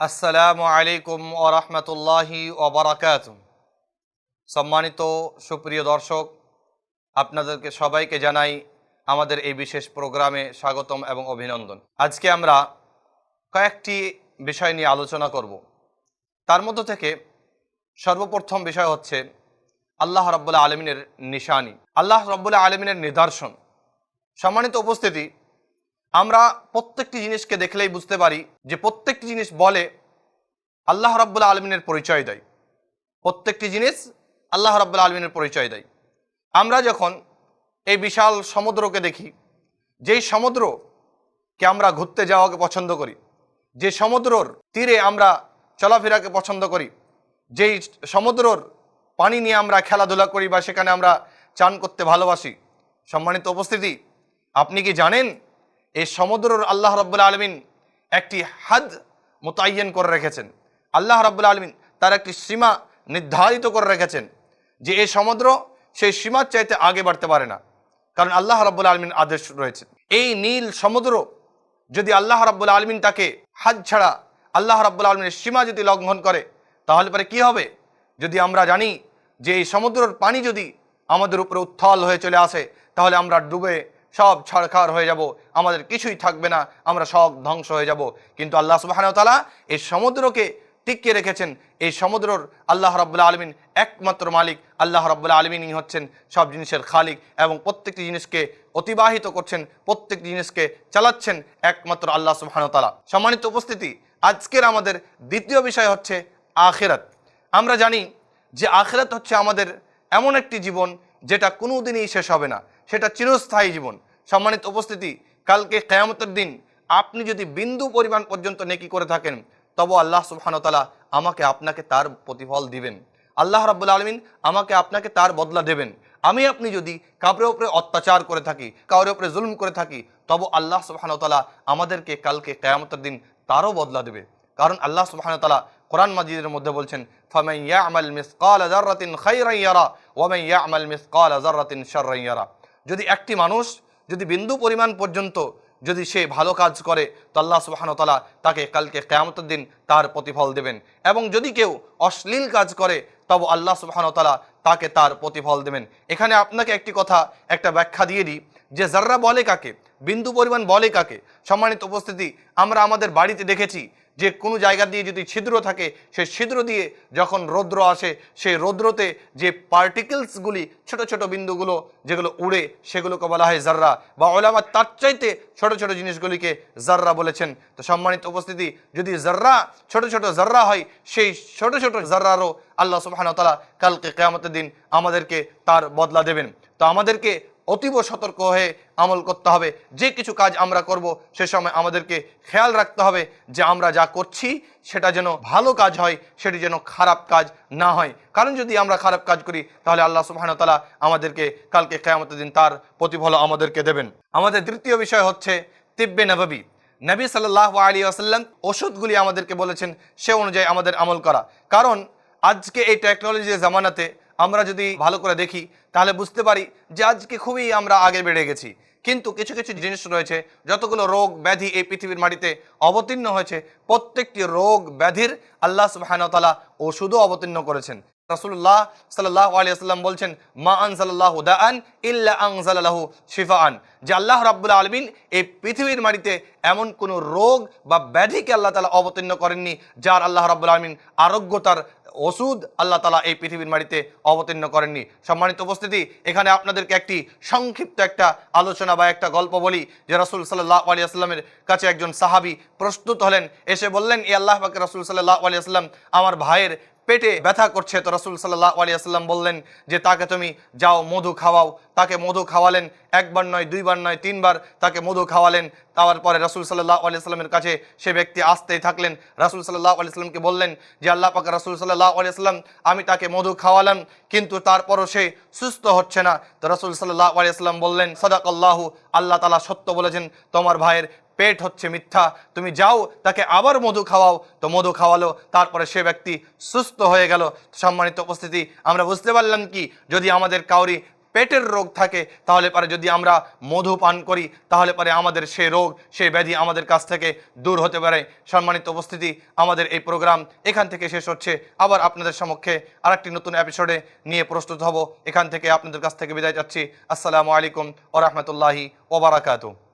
আসসালামু আলাইকুম ওয়া রাহমাতুল্লাহি ওয়া বারাকাতুহু। সম্মানিত সুপ্রিয় দর্শক, আপনাদেরকে সবাইকে জানাই আমাদের এই বিশেষ প্রোগ্রামে স্বাগতম এবং অভিনন্দন। আজকে আমরা কয়েকটি বিষয় নিয়ে আলোচনা করব। তার মধ্য থেকে সর্বপ্রথম বিষয় হচ্ছে আল্লাহ রাব্বুল আলামিনের নিশানি, আল্লাহ রাব্বুল আলামিনের নিদর্শন। সম্মানিত উপস্থিতি, আমরা প্রত্যেকটি জিনিসকে দেখলেই বুঝতে পারি যে প্রত্যেকটি জিনিস বলে আল্লাহ রাব্বুল আলামিনের পরিচয় দেয়। প্রত্যেকটি জিনিস আল্লাহ রাব্বুল আলামিনের পরিচয় দেয়। আমরা যখন এই বিশাল সমুদ্রকে দেখি, যেই সমুদ্রকে আমরা ঘুরতে যাওয়াকে পছন্দ করি, যে সমুদ্রর তীরে আমরা চলাফেরাকে পছন্দ করি, যেই সমুদ্রর পানি নিয়ে আমরা খেলাধুলা করি বা সেখানে আমরা চান করতে ভালোবাসি, সম্মানিত উপস্থিতি, আপনি কি জানেন এই সমুদ্রর আল্লাহ রাব্বুল আলামিন একটি হাদ মোতায়েন করে রেখেছেন। আল্লাহ রাব্বুল আলামিন তার একটি সীমা নির্ধারিত করে রেখেছেন যে এই সমুদ্র সেই সীমার চাইতে আগে বাড়তে পারে না, কারণ আল্লাহ রাব্বুল আলামিন আদেশ রয়েছে। এই নীল সমুদ্র যদি আল্লাহ রাব্বুল আলামিন তাকে হাদ ছাড়া আল্লাহ রাব্বুল আলামিনের সীমা যদি লঙ্ঘন করে, তাহলে পরে কি হবে? যদি আমরা জানি যে এই সমুদ্রের পানি যদি আমাদের উপরে উত্থাল হয়ে চলে আসে, তাহলে আমরা ডুবে সব ছাড়খাড় হয়ে যাব, আমাদের কিছুই থাকবে না, আমরা সব ধ্বংস হয়ে যাব। কিন্তু আল্লাহ সুবহানাহু ওয়া তাআলা এই সমুদ্রকে টিকিয়ে রেখেছেন। এই সমুদ্রর আল্লাহ রাব্বুল আলামিন একমাত্র মালিক। আল্লাহ রাব্বুল আলামিনই হচ্ছেন সব জিনিসের খালিক এবং প্রত্যেকটি জিনিসকে অতিবাহিত করছেন, প্রত্যেকটি জিনিসকে চালাচ্ছেন একমাত্র আল্লাহ সুবহানাহু ওয়া তাআলা। সম্মানিত উপস্থিতি, আজকের আমাদের দ্বিতীয় বিষয় হচ্ছে আখিরাত। আমরা জানি যে আখিরাত হচ্ছে আমাদের এমন একটি জীবন যেটা কোনোদিনই শেষ হবে না, সেটা চিরস্থায়ী জীবন। সম্মানিত উপস্থিতি, কালকে কিয়ামতের দিন আপনি যদি বিন্দু পরিমাণ পর্যন্ত নেকি করে থাকেন, তবে আল্লাহ সুবহানাহু ওয়া তাআলা আমাকে আপনাকে তার প্রতিফল দিবেন। আল্লাহ রাব্বুল আলামিন আমাকে আপনাকে তার বদলা দেবেন। আমি আপনি যদি কাউর উপরে অত্যাচার করে থাকি, কাউর উপরে জুলুম করে থাকি, তবে আল্লাহ সুবহানাহু ওয়া তাআলা আমাদেরকে কালকে কিয়ামতের দিন তারও বদলা দেবে। কারণ আল্লাহ সুবহানাহু ওয়া তাআলা কোরআন মাজিদের মধ্যে বলছেন, ফামান ইয়ামাল মিসকালা যাররাতিন খায়রান ইয়ারা ওয়া মান ইয়ামাল মিসকালা যাররাতিন শাররান ইয়ারা। যদি একটি মানুষ যদি বিন্দু পরিমাণ পর্যন্ত যদি সে ভালো কাজ করে, তো আল্লাহ সুবহানাহু ওয়া তাআলা তাকে কালকে কিয়ামতের দিন তার প্রতিফল দেবেন। এবং যদি কেউ অশ্লীল কাজ করে, তবে আল্লাহ সুবহানাহু ওয়া তাআলা তাকে তার প্রতিফল দেবেন। এখানে আপনাকে একটি কথা, একটা ব্যাখ্যা দিয়ে দিই যে যাররা বলে কাকে, বিন্দু পরিমাণ বলে কাকে। সম্মানিত উপস্থিতি, আমরা আমাদের বাড়িতে দেখেছি যে কোনো জায়গা দিয়ে যদি ছিদ্র থাকে, সেই ছিদ্র দিয়ে যখন রৌদ্র আসে, সেই রৌদ্রতে যে পার্টিকেলসগুলি, ছোট ছোট বিন্দুগুলো যেগুলো উড়ে, সেগুলোকে বলা হয় জাররা, বা উলামা তার চাইতে ছোট ছোট জিনিসগুলিকে জাররা বলেছেন। তো সম্মানিত উপস্থিতি, যদি জাররা ছোট ছোট জাররা হয়, সেই ছোট ছোট জাররারও আল্লাহ সুবহানাহু ওয়া তাআলা কালকে কিয়ামতের দিন আমাদেরকে তার বদলা দেবেন। তো আমাদেরকে অতীব সতর্ক হয়ে আমল করতে হবে। যে কিছু কাজ আমরা করব, সে সময় আমাদেরকে খেয়াল রাখতে হবে যে আমরা যা করছি সেটা যেন ভালো কাজ হয়, সেটি যেন খারাপ কাজ না হয়। কারণ যদি আমরা খারাপ কাজ করি, তাহলে আল্লাহ সুবহানাহু ওয়া তাআলা আমাদেরকে কালকে কিয়ামতের দিন তার প্রতিফল আমাদেরকে দেবেন। আমাদের তৃতীয় বিষয় হচ্ছে তিব্বে নববী। নবী সাল্লাল্লাহু আলাইহি ওয়াসাল্লাম ওষুধগুলি আমাদেরকে বলেছেন, সে অনুযায়ী আমাদের আমল করা। কারণ আজকে এই টেকনোলজির জামানাতে আমরা যদি ভালো করে দেখি, তাহলে বুঝতে পারি যে আজকে খুবই আমরা আগে বেড়ে গেছি। কিন্তু কিছু কিছু জিনিস রয়েছে, যতগুলো রোগ ব্যাধি এই পৃথিবীর মাটিতে অবতীর্ণ হয়েছে, প্রত্যেকটি রোগ ব্যাধির আল্লাহ সুবহানাহু ওয়া তাআলা ওষুধও অবতীর্ণ করেছেন। রাসূলুল্লাহ সাল্লাল্লাহু আলাইহি ওয়াসাল্লাম বলছেন, মা আনজালাল্লাহু দাআন ইল্লা আনজালা লাহু শিফাআন, যে আল্লাহ রাব্বুল আলামিন এই পৃথিবীর মাটিতে এমন কোনো রোগ বা ব্যাধিকে আল্লাহ তাআলা অবতীর্ণ করেননি যার আল্লাহ রাব্বুল আলামিন আরোগ্যতার ওষুধ আল্লাহ তাআলা এই পৃথিবীর মাটিতে অবতীর্ণ করেননি। সম্মানিত উপস্থিতি, এখানে আপনাদেরকে একটি সংক্ষিপ্ত একটা আলোচনা বা একটা গল্প বলি যে রাসূল সাল্লাল্লাহু আলাইহি ওয়াসাল্লামের কাছে একজন সাহাবী প্রস্তুত হলেন, এসে বললেন, এ আল্লাহ পাকের রাসূল সাল্লাল্লাহু আলাইহি ওয়াসাল্লাম, আমার ভাইয়ের পেটে ব্যথা করছে। তো রাসূল সাল্লাল্লাহু আলাইহি ওয়াসাল্লাম বললেন যে তাকে তুমি যাও মধু খাওয়াও। তাকে মধু খাওয়ালেন, একবার নয়, দুইবার নয়, তিনবার তাকে মধু খাওয়ালেন। তারপরে রাসূল সাল্লাল্লাহু আলাইহি ওয়াসাল্লামের কাছে সে ব্যক্তি আসতেই থাকলেন। রাসূল সাল্লাল্লাহু আলাইহি ওয়াসাল্লামকে বললেন যে আল্লাহ পাক রাসূল সাল্লাল্লাহু আলাইহি ওয়াসাল্লাম, আমি তাকে মধু খাওয়ালাম, কিন্তু তারপরও সে সুস্থ হচ্ছে না। তো রাসূল সাল্লাল্লাহু আলাইহি ওয়াসাল্লাম বললেন, সাদাকাল্লাহু, আল্লাহ তাআলা সত্য বলেছেন, তোমার ভাইয়ের পেট হচ্ছে মিথ্যা, তুমি যাও তাকে আবার মধু খাওয়াও। তো মধু খাওয়ালো, তারপরে সে ব্যক্তি সুস্থ হয়ে গেল। সম্মানিত উপস্থিতি, আমরা বুঝতে পারলাম কি, যদি আমাদের কাউরি পেটের রোগ থাকে, তাহলে পারে যদি আমরা মধু পান করি তাহলে পারে আমাদের সেই রোগ সেই ব্যাধি আমাদের কাছ থেকে দূর হতে পারে। সম্মানিত উপস্থিতি, আমাদের এই প্রোগ্রাম এখান থেকে শেষ হচ্ছে। আবার আপনাদের সমক্ষে আরেকটি নতুন এপিসোডে নিয়ে প্রস্তুত হব। এখান থেকে আপনাদের কাছ থেকে বিদায় চাচ্ছি। আসসালামু আলাইকুম ওয়া রাহমাতুল্লাহি ওয়া বারাকাতুহু।